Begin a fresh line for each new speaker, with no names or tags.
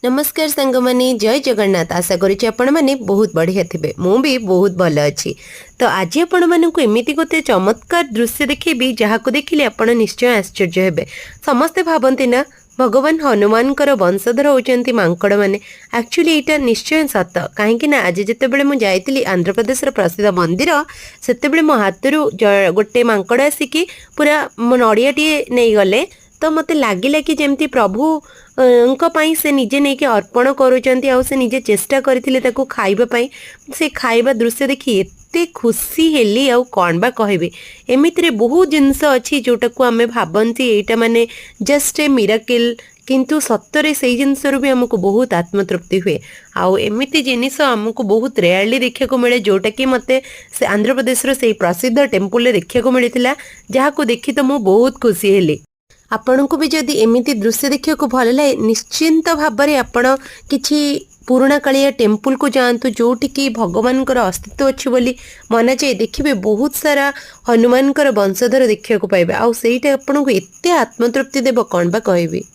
नमस्कार सांग माने जय जगन्नाथ। आशा करुच्ची आपण माने बहुत बढ़िया थे। मु भी बहुत भल अच्छी। तो आज आपण मानक एमती गोटे चमत्कार दृश्य देखेबी जहाँ को देखिले आपण निश्चय आश्चर्य हेबे। समस्ते भाबती ना भगवान हनुमान वंशधर होती मांकड़ मैंने। एक्चुअली यहाँ निश्चय सत कहीं आज जितेबाला मुझे आंध्र प्रदेश प्रसिद्ध मंदिर से मो हाथ गोटे मांकड़ आसिकी पूरा नड़ियाटे नहीं गले। तो मत लगिला कि जमती प्रभु से निजे नहीं कि अर्पण करुँच से निजे चेष्टा करते खाइबापी से खाइबा दृश्य देखी एते खुशी हेली आउ कौन बा कहबे। एमितिरे बहुत जिनस अच्छी जोटा को आमे भाबंती एटा माने जस्ट ए मिराकिल किंतु सत्तरे से जिनस भी आमको बहुत आत्मतृप्ति हुए। आउ एमिति जिनिस आमको बहुत रेयरली देखा को मिले जोटा कि मते से आंध्र प्रदेश से प्रसिद्ध टेम्पल देखा को मिलता जहाँ को देखी तो मु बहुत खुशी हेली। आपण को भी जदि एमिति दृश्य देखा को भल लगे निश्चिंत भाव में आपण किछि पुराणा कालिया टेम्पल को जातु जोटि कि भगवान अस्तित्व अच्छी बोली मना जाए। देखिए बहुत सारा हनुमान वंशधर देखा पाइबे। आउ सेटा आपन को एते आत्मतृप्ति देव कौन बा कहबी।